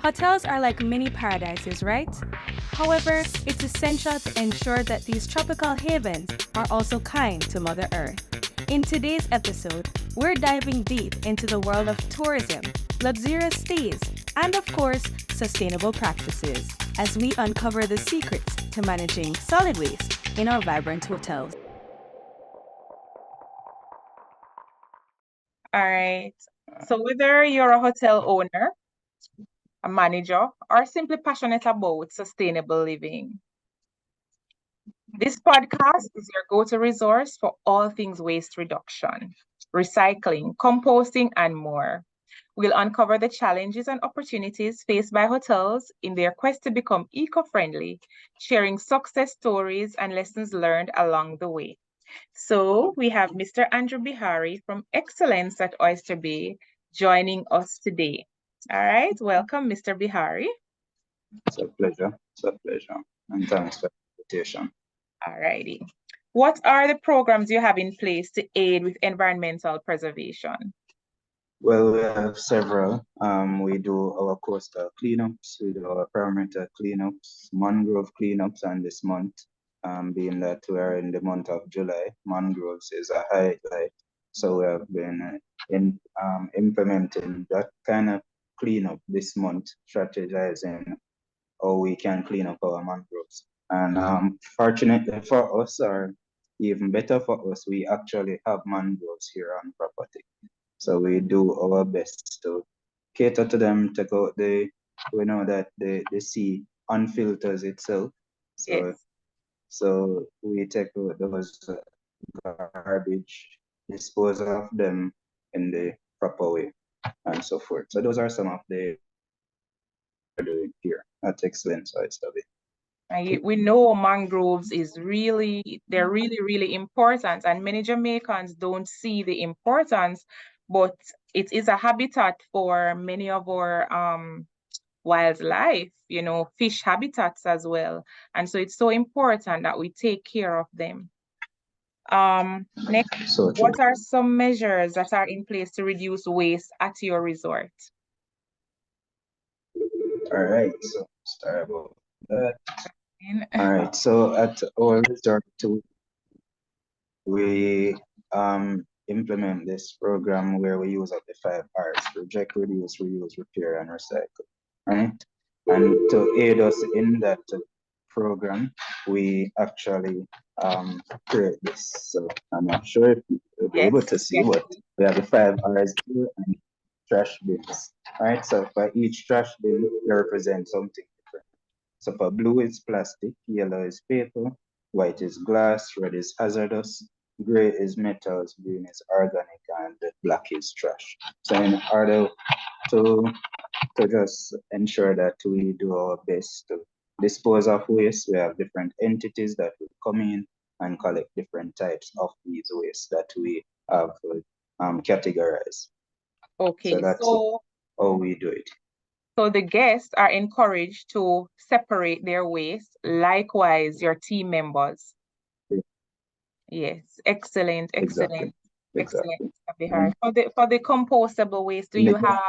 Hotels are like mini paradises, right? However, it's essential to ensure that these tropical havens are also kind to Mother Earth. In today's episode, we're diving deep into the world of tourism, luxurious stays, and of course, sustainable practices as we uncover the secrets to managing solid waste in our vibrant hotels. All right. So whether you're a hotel owner, a manager, or simply passionate about sustainable living, this podcast is your go-to resource for all things waste reduction, recycling, composting, and more. We'll uncover the challenges and opportunities faced by hotels in their quest to become eco-friendly, sharing success stories and lessons learned along the way. So we have Mr. Andrew Bihari from Excellence at Oyster Bay joining us today. All right, welcome, Mr. Bihari. It's a pleasure. It's a pleasure. And thanks for the invitation. All righty. What are the programs you have in place to aid with environmental preservation? Well, we have several. We do our coastal cleanups, we do our perimeter cleanups, mangrove cleanups, and this month, being that we are in the month of July, mangroves is a highlight. So we have been implementing that kind of cleanup this month, strategizing how we can clean up our mangroves. And fortunately for us, or even better for us, we actually have mangroves here on property. So we do our best to cater to them, take out we know that the sea unfilters itself. So Yes. so we take out those garbage, dispose of them in the proper way, and so forth. So those are some of the doing here at Excellence Oyster Bay. We know mangroves they're really important, and many Jamaicans don't see the importance, but it is a habitat for many of our wildlife, fish habitats as well. And so it's so important that we take care of them. Next, So true. what are some measures that are in place to reduce waste at your resort? All right, so sorry about that. All right, so at our resort too, we implement this program where we use up the 5 R's: reject, reduce, reuse, repair, and recycle. Right? And to aid us in that program, we actually create this. So I'm not sure if you'll be able to see, Yes. but we have the 5 R's here and trash bins. Right? So for each trash bin, they represent something different. So for blue is plastic, yellow is paper, white is glass, red is hazardous, gray is metals, green is organic, and black is trash. So in order to just ensure that we do our best to dispose of waste, we have different entities that will come in and collect different types of these waste that we have categorized. Okay, So that's how we do it. so the guests are encouraged to separate their waste, likewise your team members. Yes, excellent. Exactly. Excellent, Mr. Bihar. For the compostable waste, do you have?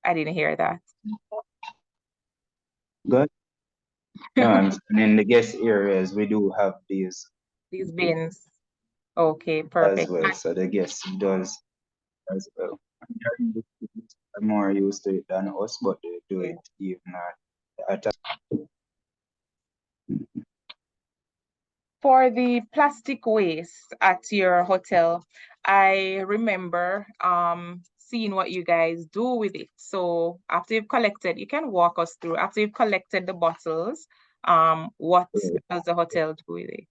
I didn't hear that. Good. And in the guest areas, we do have these bins. Okay, perfect. as well. So the guest does as well. They're more used to it than us, but they do it even at For the plastic waste at your hotel, I remember seeing what you guys do with it. So after you've collected, you can walk us through. After you've collected the bottles, what does the hotel do with it?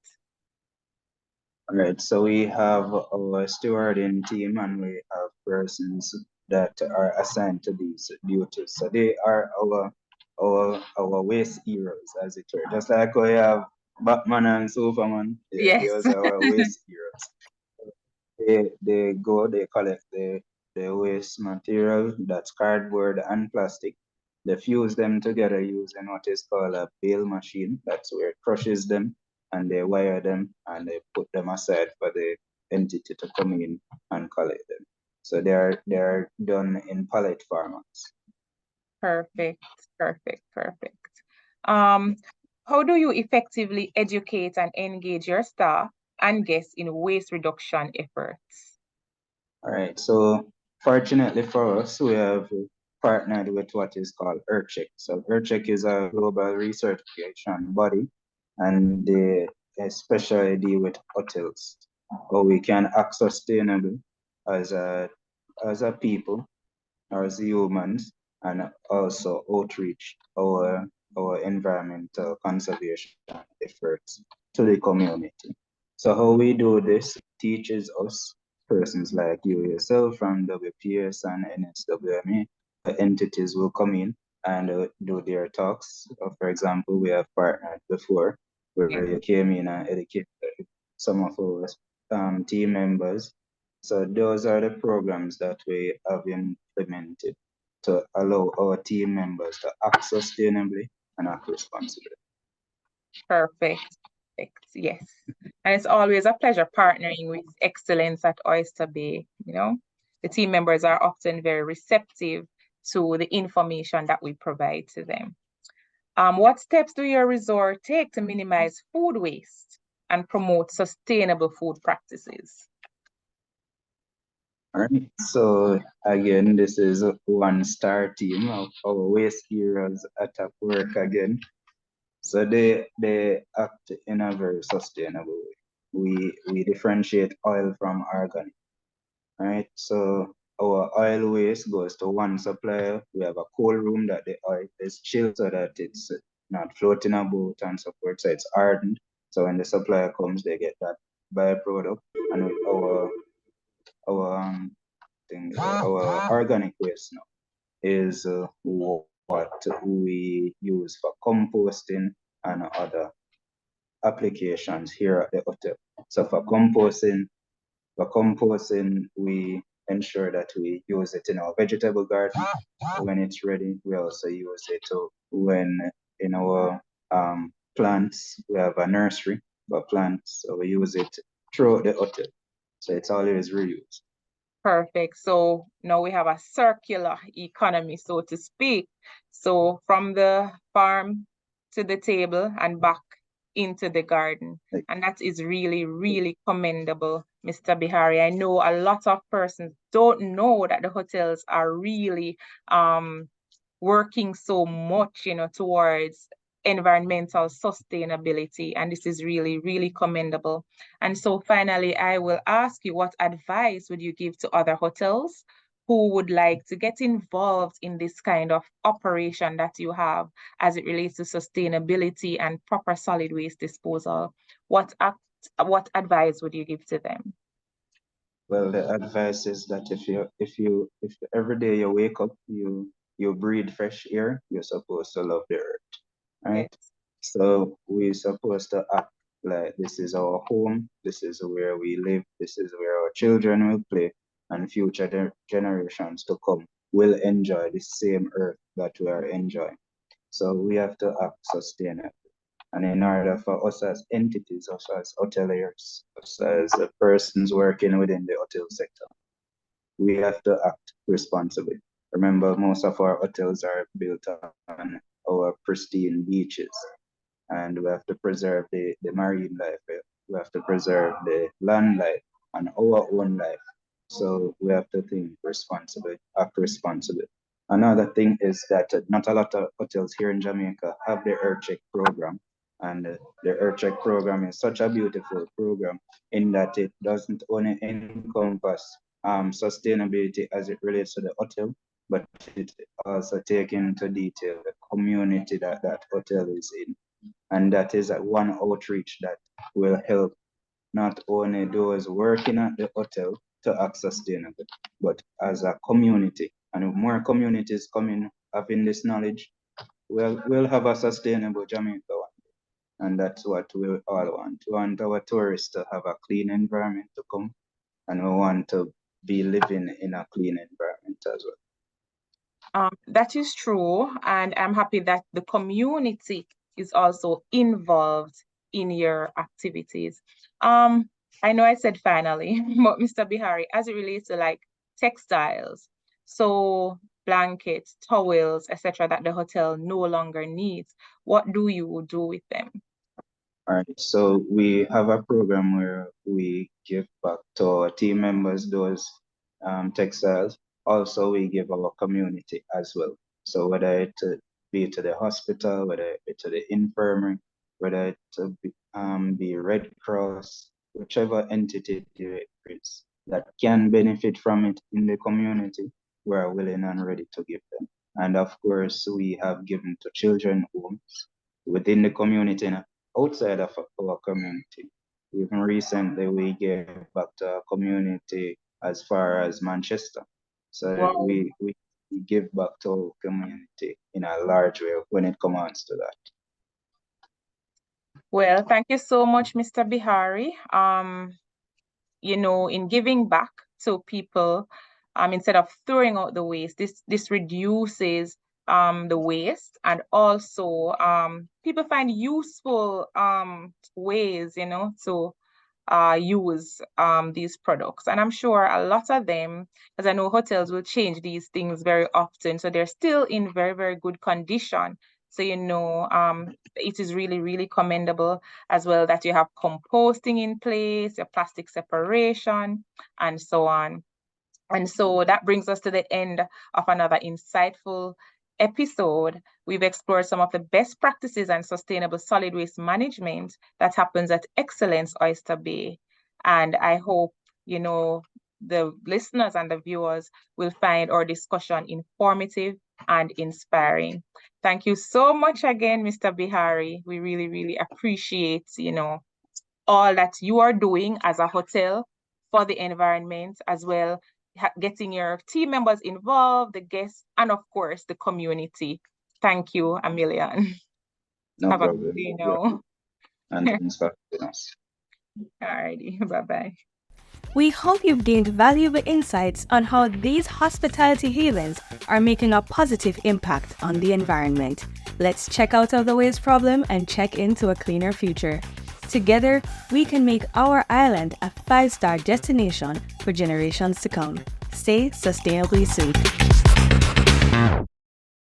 All right, so we have our stewarding team and we have persons that are assigned to these duties. So they are our waste heroes, as it were. Just like we have Batman and Superman, those are our waste heroes. They go, they collect the waste material, that's cardboard and plastic. They fuse them together using what is called a bale machine. That's where it crushes them and they wire them and they put them aside for the entity to come in and collect them. So they're done in pallet formats. Perfect. How do you effectively educate and engage your staff and guests in waste reduction efforts? All right. So fortunately for us, we have partnered with what is called EarthCheck. So EarthCheck is a global recertification body, and they especially deal with hotels, how we can act sustainable as a people, as humans, and also outreach our environmental conservation efforts to the community. So how we do this teaches us, persons like you yourself from WPS and NSWMA, the entities will come in and do their talks. For example, we have partnered before where you came in and educated some of our team members. So those are the programs that we have implemented to allow our team members to act sustainably and act responsibly. Perfect. Yes. And it's always a pleasure partnering with excellence at Oyster Bay. The team members are often very receptive to the information that we provide to them. What steps do your resort take to minimize food waste and promote sustainable food practices? All right. So again, this is one star team of our waste heroes at work again. So they act in a very sustainable way. We differentiate oil from organic. Right? So our oil waste goes to one supplier. We have a cold room that the oil is chilled so that it's not floating about and so forth. So it's hardened. So when the supplier comes, they get that byproduct. And with our organic waste now is what we use for composting and other applications here at the hotel. So for composting, we ensure that we use it in our vegetable garden when it's ready. We also use it when in our plants. We have a nursery for plants, so we use it throughout the hotel. So it's always reused. Perfect. So now we have a circular economy, so to speak. So from the farm to the table and back into the garden. And that is really, really commendable, Mr. Bihari. I know a lot of persons don't know that the hotels are really working so much, towards environmental sustainability. And this is really, really commendable. And so finally, I will ask you, what advice would you give to other hotels who would like to get involved in this kind of operation that you have as it relates to sustainability and proper solid waste disposal? What advice would you give to them? Well, the advice is that if every day you wake up, you breathe fresh air, you're supposed to love the earth, right? Yes. So we're supposed to act like this is our home, this is where we live, this is where our children will play, and future generations to come will enjoy the same earth that we are enjoying. So we have to act sustainably. And in order for us as entities, us as hoteliers, us as persons working within the hotel sector, we have to act responsibly. Remember, most of our hotels are built on our pristine beaches, and we have to preserve the marine life. We have to preserve the land life and our own life. So we have to think responsibly, act responsibly. Another thing is that not a lot of hotels here in Jamaica have the EarthCheck program. And the EarthCheck program is such a beautiful program in that it doesn't only encompass sustainability as it relates to the hotel, but it also takes into detail the community that that hotel is in. And that is one outreach that will help not only those working at the hotel to act sustainable, but as a community. And if more communities coming having this knowledge, we'll have a sustainable Jamaica one day. And that's what we all want. We want our tourists to have a clean environment to come, and we want to be living in a clean environment as well. That is true, and I'm happy that the community is also involved in your activities. I know I said finally, but Mr. Bihari, as it relates to like textiles, so blankets, towels, etc., that the hotel no longer needs, what do you do with them? All right, so we have a program where we give back to our team members those textiles. Also, we give our community as well. So whether it be to the hospital, whether it be to the infirmary, whether it be Red Cross, whichever entity there is that can benefit from it in the community, we're willing and ready to give them. And of course, we have given to children homes within the community and outside of our community. Even recently, we gave back to our community as far as Manchester. So Wow. we give back to our community in a large way when it comes to that. Well, thank you so much, Mr. Bihari. In giving back to people, instead of throwing out the waste, this reduces the waste, and also people find useful ways, to use these products. And I'm sure a lot of them, as I know hotels will change these things very often, so they're still in very, very good condition. So, it is really, really commendable as well that you have composting in place, your plastic separation, and so on. And so that brings us to the end of another insightful episode. We've explored some of the best practices and sustainable solid waste management that happens at Excellence Oyster Bay. And I hope, the listeners and the viewers will find our discussion informative and inspiring. Thank you so much again, Mr. Bihari. We really, really appreciate, all that you are doing as a hotel for the environment, as well getting your team members involved, the guests, and of course the community. Thank you a million. No Have a good problem. day Yeah. now. And thanks for having us. Alrighty, bye-bye. We hope you've gained valuable insights on how these hospitality havens are making a positive impact on the environment. Let's check out of the waste problem and check into a cleaner future. Together, we can make our island a 5-star destination for generations to come. Stay sustainably safe.